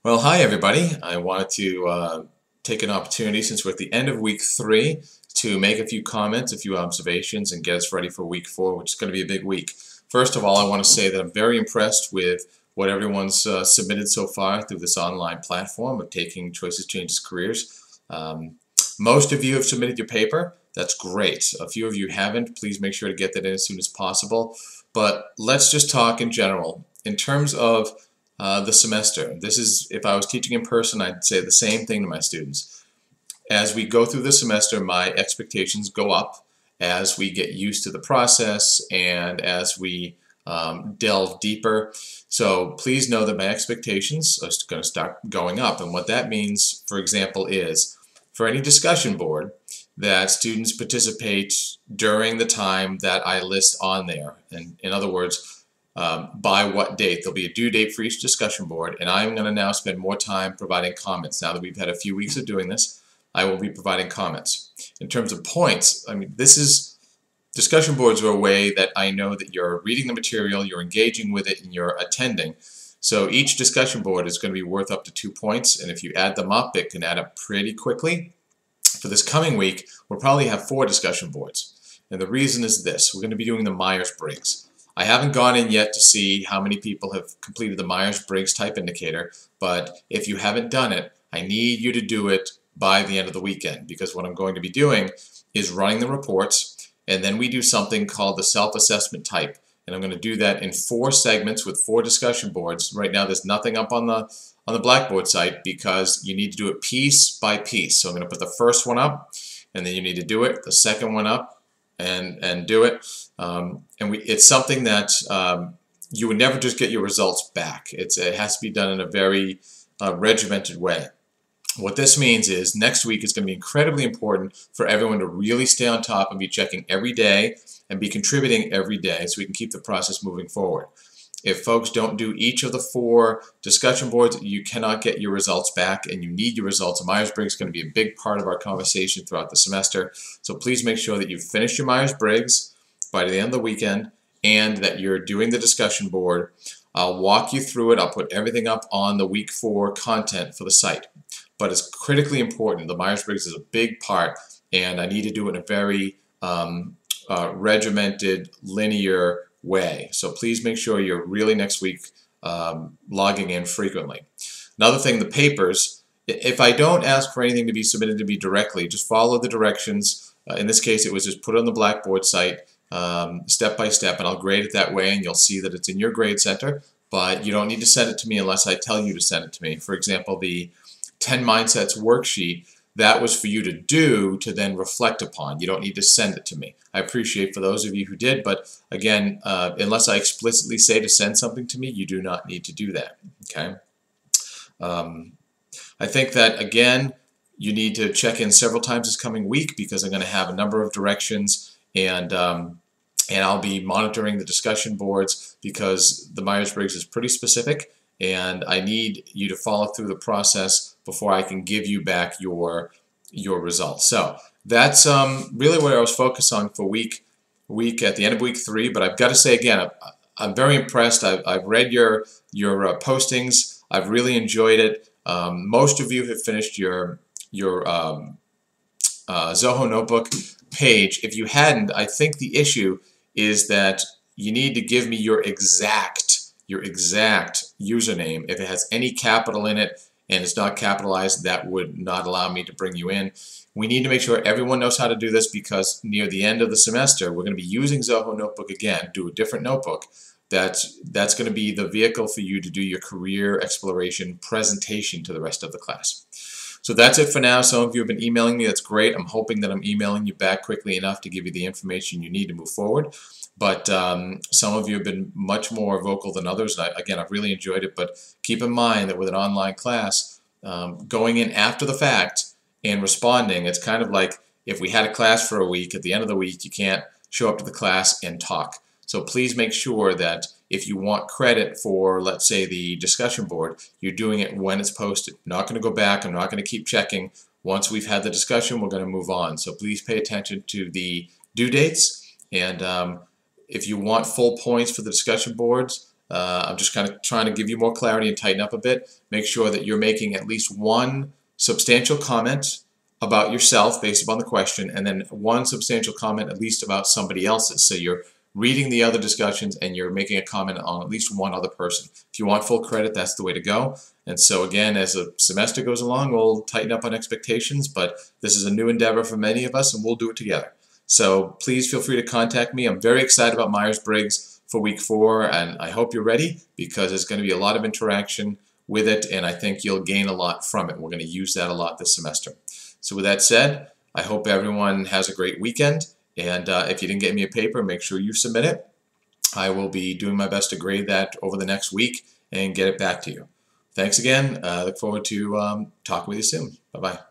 Well, hi everybody. I wanted to take an opportunity since we're at the end of week 3 to make a few comments, a few observations, and get us ready for week 4, which is going to be a big week. First of all, I want to say that I'm very impressed with what everyone's submitted so far through this online platform of taking Choices Changes Careers. Most of you have submitted your paper. That's great. A few of you haven't. Please make sure to get that in as soon as possible. But let's just talk in general. In terms of the semester. This is, if I was teaching in person, I'd say the same thing to my students. As we go through the semester, my expectations go up as we get used to the process and as we delve deeper. So please know that my expectations are going to start going up. And what that means, for example, is for any discussion board that students participate during the time that I list on there. And in other words, by what date. There'll be a due date for each discussion board, and I'm going to now spend more time providing comments. Now that we've had a few weeks of doing this, I will be providing comments. In terms of points, I mean, discussion boards are a way that I know that you're reading the material, you're engaging with it, and you're attending. So each discussion board is going to be worth up to 2 points, and if you add them up, it can add up pretty quickly. For this coming week, we'll probably have 4 discussion boards. And the reason is this: we're going to be doing the Myers-Briggs. I haven't gone in yet to see how many people have completed the Myers-Briggs type indicator, but if you haven't done it, I need you to do it by the end of the weekend, because what I'm going to be doing is running the reports, and then we do something called the self-assessment type, and I'm going to do that in 4 segments with 4 discussion boards. Right now there's nothing up on the Blackboard site because you need to do it piece by piece. So I'm going to put the first one up, and then you need to do it, the second one up, and do it. It's something that you would never just get your results back. It has to be done in a very regimented way. What this means is next week is going to be incredibly important for everyone to really stay on top and be checking every day and be contributing every day so we can keep the process moving forward. If folks don't do each of the 4 discussion boards, you cannot get your results back, and you need your results. Myers-Briggs is going to be a big part of our conversation throughout the semester. So please make sure that you've finished your Myers-Briggs by the end of the weekend and that you're doing the discussion board. I'll walk you through it. I'll put everything up on the week 4 content for the site. But it's critically important. The Myers-Briggs is a big part, and I need to do it in a very regimented, linear way. So please make sure you're really next week logging in frequently. Another thing, the papers, if I don't ask for anything to be submitted to me directly, just follow the directions. In this case, it was just put on the Blackboard site step by step, and I'll grade it that way, and you'll see that it's in your grade center, but you don't need to send it to me unless I tell you to send it to me. For example, the 10 Mindsets worksheet, that was for you to do to then reflect upon. You don't need to send it to me. I appreciate for those of you who did, but again, unless I explicitly say to send something to me, you do not need to do that. Okay. I think that, again, you need to check in several times this coming week because I'm going to have a number of directions, and I'll be monitoring the discussion boards because the Myers-Briggs is pretty specific, and I need you to follow through the process before I can give you back your results. So that's really what I was focused on for week at the end of week 3. But I've got to say again, I'm very impressed. I've read your postings. I've really enjoyed it. Most of you have finished your Zoho Notebook page. If you hadn't, I think the issue is that you need to give me your exact username. If it has any capital in it and it's not capitalized, that would not allow me to bring you in. We need to make sure everyone knows how to do this because near the end of the semester, we're going to be using Zoho Notebook again, do a different notebook. That's going to be the vehicle for you to do your career exploration presentation to the rest of the class. So that's it for now. Some of you have been emailing me. That's great. I'm hoping that I'm emailing you back quickly enough to give you the information you need to move forward. But some of you have been much more vocal than others. And again, I've really enjoyed it. But keep in mind that with an online class, going in after the fact and responding, it's kind of like if we had a class for a week, at the end of the week, you can't show up to the class and talk. So please make sure that if you want credit for, let's say, the discussion board, you're doing it when it's posted. I'm not going to go back. I'm not going to keep checking. Once we've had the discussion, we're going to move on. So please pay attention to the due dates. And if you want full points for the discussion boards, I'm just kind of trying to give you more clarity and tighten up a bit. Make sure that you're making at least one substantial comment about yourself based upon the question, and then one substantial comment at least about somebody else's. So you're reading the other discussions and you're making a comment on at least one other person. If you want full credit, that's the way to go. And so again, as the semester goes along, we'll tighten up on expectations, but this is a new endeavor for many of us and we'll do it together. So please feel free to contact me. I'm very excited about Myers-Briggs for week 4, and I hope you're ready because there's going to be a lot of interaction with it, and I think you'll gain a lot from it. We're going to use that a lot this semester. So with that said, I hope everyone has a great weekend, and if you didn't get me a paper, make sure you submit it. I will be doing my best to grade that over the next week and get it back to you. Thanks again. I look forward to talking with you soon. Bye-bye.